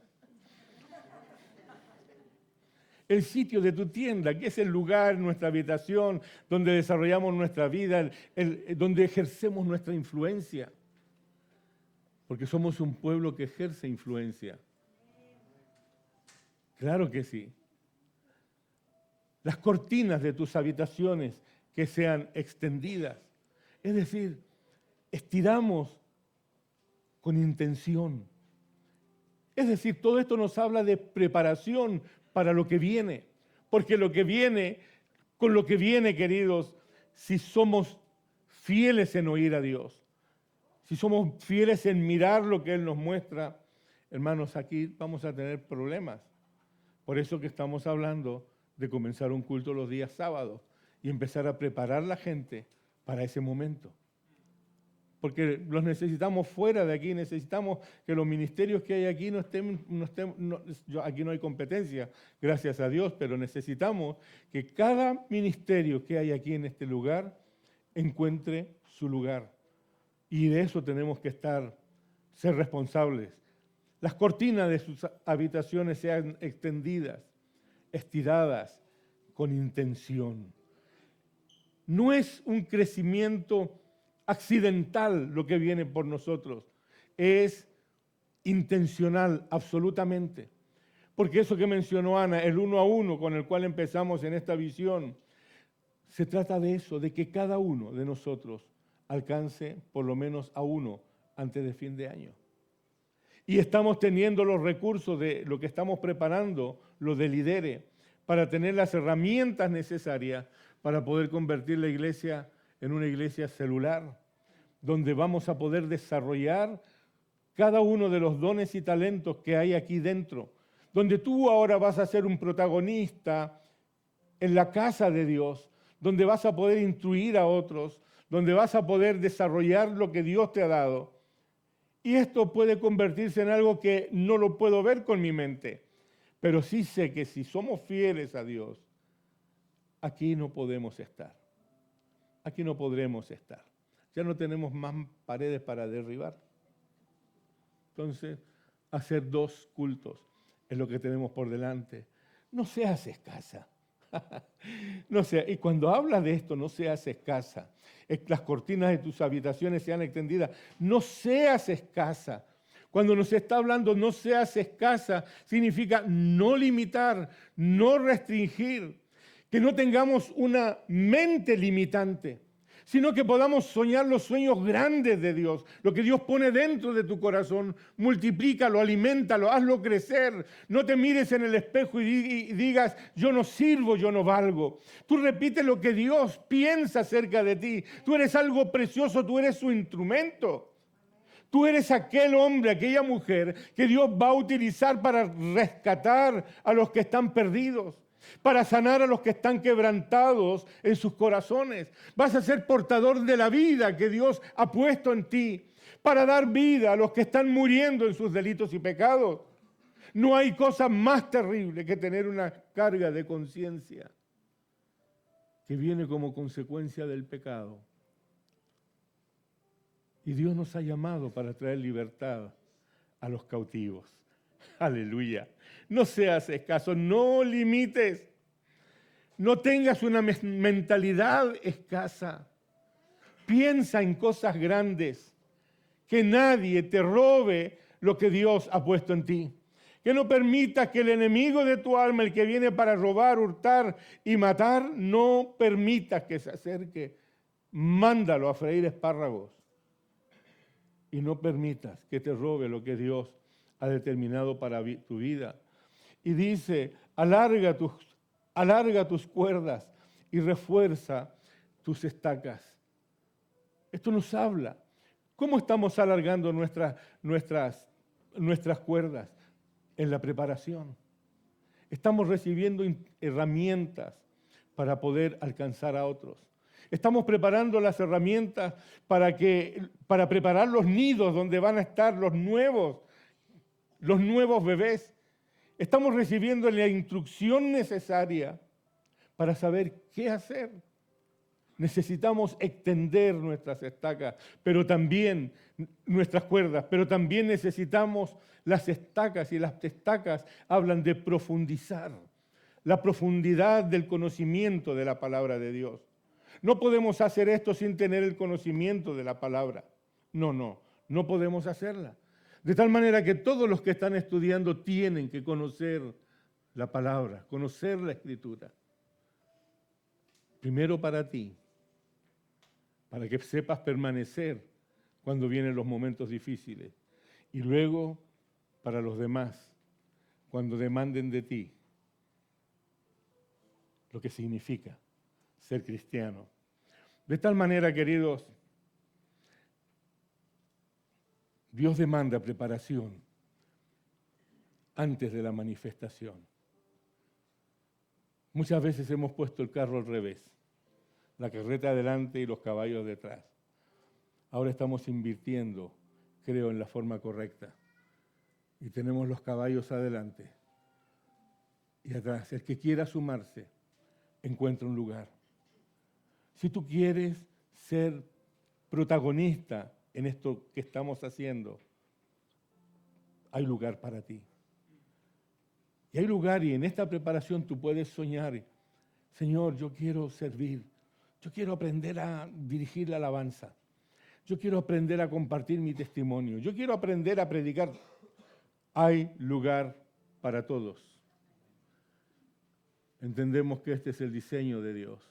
Speaker 2: El sitio de tu tienda, que es el lugar, nuestra habitación, donde desarrollamos nuestra vida, donde ejercemos nuestra influencia. Porque somos un pueblo que ejerce influencia. Claro que sí. Las cortinas de tus habitaciones que sean extendidas. Es decir, estiramos con intención. Es decir, todo esto nos habla de preparación para lo que viene. Porque lo que viene, con lo que viene, queridos, si somos fieles en oír a Dios, si somos fieles en mirar lo que Él nos muestra, hermanos, aquí vamos a tener problemas. Por eso que estamos hablando de comenzar un culto los días sábados y empezar a preparar la gente para ese momento. Porque los necesitamos fuera de aquí, necesitamos que los ministerios que hay aquí aquí no hay competencia, gracias a Dios, pero necesitamos que cada ministerio que hay aquí en este lugar encuentre su lugar. Y de eso tenemos que ser responsables. Las cortinas de sus habitaciones sean extendidas, estiradas, con intención. No es un crecimiento accidental lo que viene por nosotros, es intencional, absolutamente. Porque eso que mencionó Ana, el 1 a 1 con el cual empezamos en esta visión, se trata de eso, de que cada uno de nosotros alcance por lo menos a uno antes de fin de año. Y estamos teniendo los recursos de lo que estamos preparando, lo de Lidere, para tener las herramientas necesarias para poder convertir la iglesia en una iglesia celular, donde vamos a poder desarrollar cada uno de los dones y talentos que hay aquí dentro, donde tú ahora vas a ser un protagonista en la casa de Dios, donde vas a poder instruir a otros, donde vas a poder desarrollar lo que Dios te ha dado. Y esto puede convertirse en algo que no lo puedo ver con mi mente, pero sí sé que si somos fieles a Dios, aquí no podemos estar. Aquí no podremos estar. Ya no tenemos más paredes para derribar. Entonces, hacer 2 cultos es lo que tenemos por delante. No seas escasa. No sea, y cuando habla de esto, no seas escasa. Las cortinas de tus habitaciones sean extendidas. No seas escasa. Cuando nos está hablando no seas escasa, significa no limitar, no restringir, que no tengamos una mente limitante, sino que podamos soñar los sueños grandes de Dios. Lo que Dios pone dentro de tu corazón, multiplícalo, aliméntalo, hazlo crecer. No te mires en el espejo y digas, yo no sirvo, yo no valgo. Tú repites lo que Dios piensa acerca de ti. Tú eres algo precioso, tú eres su instrumento. Tú eres aquel hombre, aquella mujer que Dios va a utilizar para rescatar a los que están perdidos, para sanar a los que están quebrantados en sus corazones. Vas a ser portador de la vida que Dios ha puesto en ti, para dar vida a los que están muriendo en sus delitos y pecados. No hay cosa más terrible que tener una carga de conciencia que viene como consecuencia del pecado. Y Dios nos ha llamado para traer libertad a los cautivos. Aleluya. No seas escaso, no limites. No tengas una mentalidad escasa. Piensa en cosas grandes. Que nadie te robe lo que Dios ha puesto en ti. Que no permitas que el enemigo de tu alma, el que viene para robar, hurtar y matar, no permitas que se acerque. Mándalo a freír espárragos. Y no permitas que te robe lo que Dios ha determinado para tu vida. Y dice, alarga tus cuerdas y refuerza tus estacas. Esto nos habla. ¿Cómo estamos alargando nuestras cuerdas? En la preparación. Estamos recibiendo herramientas para poder alcanzar a otros. Estamos preparando las herramientas para preparar los nidos donde van a estar los nuevos bebés. Estamos recibiendo la instrucción necesaria para saber qué hacer. Necesitamos extender nuestras estacas, pero también nuestras cuerdas, pero también necesitamos las estacas, y las estacas hablan de profundizar, la profundidad del conocimiento de la palabra de Dios. No podemos hacer esto sin tener el conocimiento de la palabra. No podemos hacerla. De tal manera que todos los que están estudiando tienen que conocer la palabra, conocer la Escritura. Primero para ti, para que sepas permanecer cuando vienen los momentos difíciles. Y luego para los demás, cuando demanden de ti lo que significa ser cristiano. De tal manera, queridos, Dios demanda preparación antes de la manifestación. Muchas veces hemos puesto el carro al revés, la carreta adelante y los caballos detrás. Ahora estamos invirtiendo, creo, en la forma correcta. Y tenemos los caballos adelante y atrás. El que quiera sumarse, encuentra un lugar. Si tú quieres ser protagonista en esto que estamos haciendo, hay lugar para ti. Y hay lugar, y en esta preparación tú puedes soñar, Señor, yo quiero servir, yo quiero aprender a dirigir la alabanza, yo quiero aprender a compartir mi testimonio, yo quiero aprender a predicar. Hay lugar para todos. Entendemos que este es el diseño de Dios.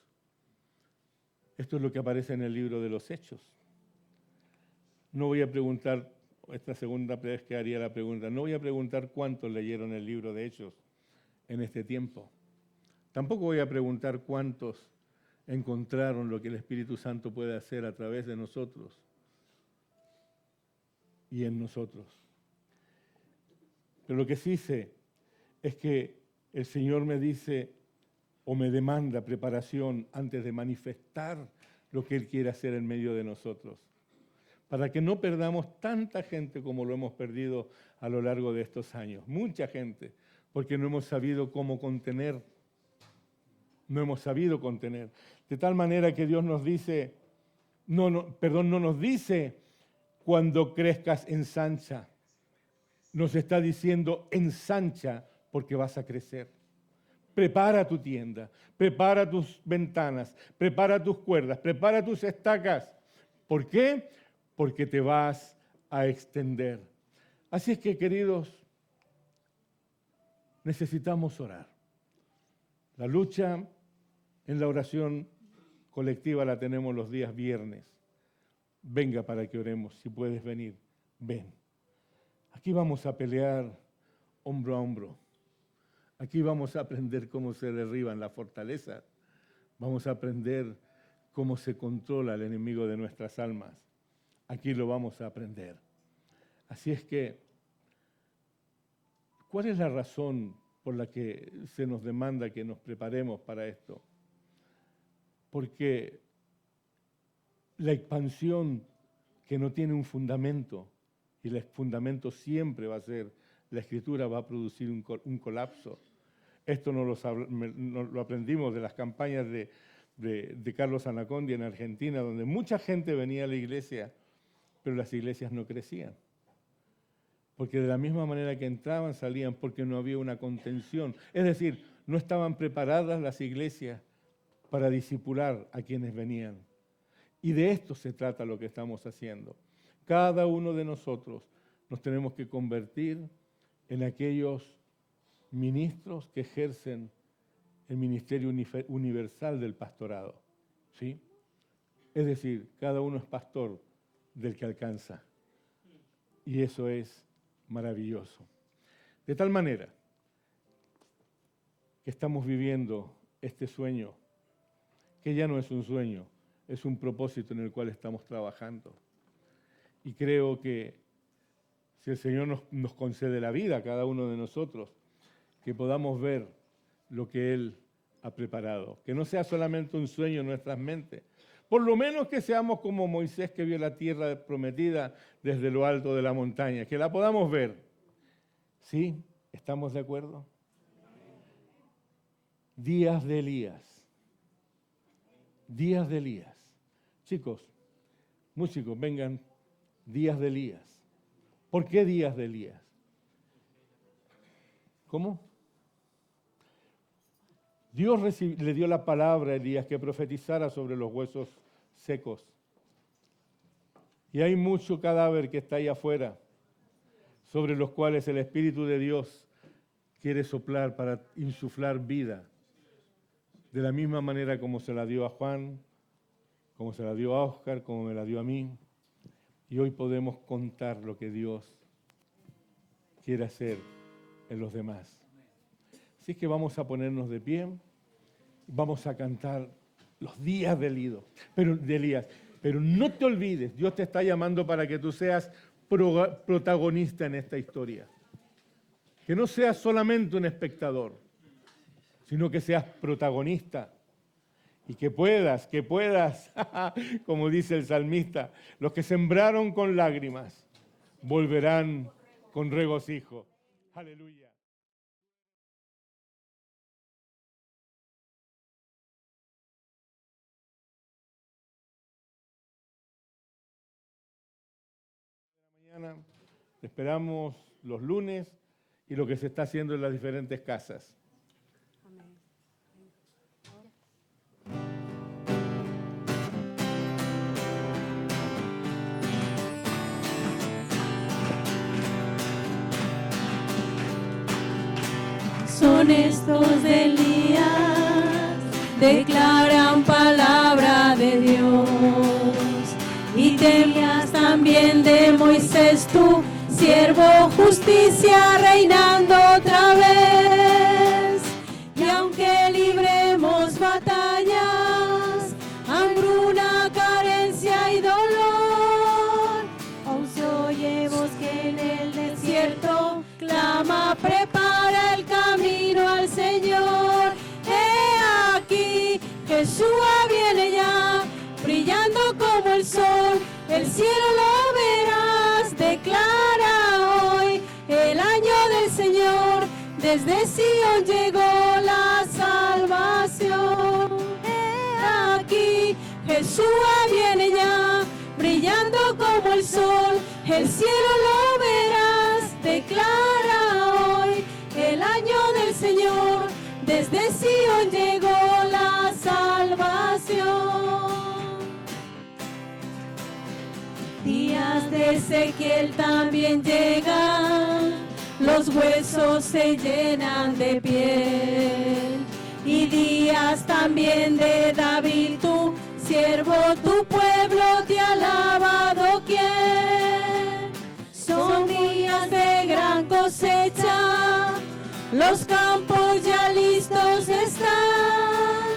Speaker 2: Esto es lo que aparece en el libro de los Hechos. No voy a preguntar, esta segunda vez que haría la pregunta, no voy a preguntar cuántos leyeron el libro de Hechos en este tiempo. Tampoco voy a preguntar cuántos encontraron lo que el Espíritu Santo puede hacer a través de nosotros y en nosotros. Pero lo que sí sé es que el Señor me dice o me demanda preparación antes de manifestar lo que Él quiere hacer en medio de nosotros, para que no perdamos tanta gente como lo hemos perdido a lo largo de estos años. Mucha gente, porque no hemos sabido cómo contener no hemos sabido contener. De tal manera que Dios nos dice, no nos dice cuando crezcas ensancha. Nos está diciendo ensancha porque vas a crecer. Prepara tu tienda, prepara tus ventanas, prepara tus cuerdas, prepara tus estacas. ¿Por qué? Porque te vas a extender. Así es que, queridos, necesitamos orar. La lucha en la oración colectiva la tenemos los días viernes. Venga para que oremos, si puedes venir, ven. Aquí vamos a pelear hombro a hombro. Aquí vamos a aprender cómo se derriban las fortalezas. Vamos a aprender cómo se controla el enemigo de nuestras almas. Aquí lo vamos a aprender. Así es que, ¿cuál es la razón por la que se nos demanda que nos preparemos para esto? Porque la expansión que no tiene un fundamento, y el fundamento siempre va a ser, la Escritura va a producir un colapso. Esto nos lo aprendimos de las campañas de Carlos Anacondia en Argentina, donde mucha gente venía a la iglesia, pero las iglesias no crecían. Porque de la misma manera que entraban, salían, porque no había una contención. Es decir, no estaban preparadas las iglesias para discipular a quienes venían. Y de esto se trata lo que estamos haciendo. Cada uno de nosotros nos tenemos que convertir en aquellos ministros que ejercen el ministerio universal del pastorado, ¿sí? Es decir, cada uno es pastor del que alcanza. Y eso es maravilloso. De tal manera que estamos viviendo este sueño, que ya no es un sueño, es un propósito en el cual estamos trabajando. Y creo que si el Señor nos concede la vida a cada uno de nosotros, que podamos ver lo que Él ha preparado. Que no sea solamente un sueño en nuestras mentes. Por lo menos que seamos como Moisés, que vio la tierra prometida desde lo alto de la montaña. Que la podamos ver. ¿Sí? ¿Estamos de acuerdo? Días de Elías. Días de Elías. Chicos, músicos, vengan. Días de Elías. ¿Por qué días de Elías? ¿Cómo? Dios le dio la palabra a Elías que profetizara sobre los huesos secos. Y hay mucho cadáver que está ahí afuera, sobre los cuales el Espíritu de Dios quiere soplar para insuflar vida. De la misma manera como se la dio a Juan, como se la dio a Oscar, como me la dio a mí. Y hoy podemos contar lo que Dios quiere hacer en los demás. Así que vamos a ponernos de pie, vamos a cantar los días de Elías. Pero no te olvides, Dios te está llamando para que tú seas protagonista en esta historia. Que no seas solamente un espectador, sino que seas protagonista. Y que puedas, como dice el salmista, los que sembraron con lágrimas volverán con regocijo. Aleluya. Mañana te esperamos los lunes y lo que se está haciendo en las diferentes casas.
Speaker 3: Son estos de Elías, declaran palabra de Dios. Y temías también de Moisés, tu siervo, justicia reinando otra vez. Y aunque libremos batallas, hambruna, carencia y dolor, aún se oye voz que en el desierto clama, prepara el camino al Señor. He aquí, Jesús viene ya, brillando como el sol, el cielo lo verás. Declara hoy el año del Señor, desde Sion llegó la salvación. el sol, el cielo lo verás. Declara hoy el año del Señor, desde Sion llegó la salvación. Días de Ezequiel también llegan, los huesos se llenan de piel. Y días también de David, tu siervo, tu pueblo te ha alabado quién. Son días de gran cosecha, los campos ya listos están.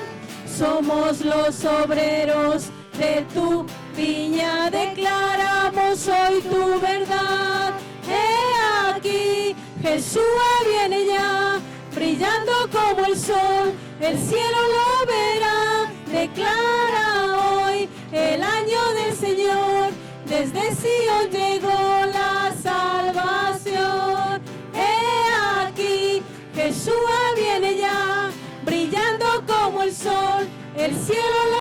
Speaker 3: Somos los obreros de tu viña, declaramos hoy tu verdad. He aquí, Jesús viene ya, brillando como el sol, el cielo lo verá. Declara hoy el año del Señor, desde Sion llegó la salvación. He aquí, Jesús viene ya, brillando como el sol, el cielo lo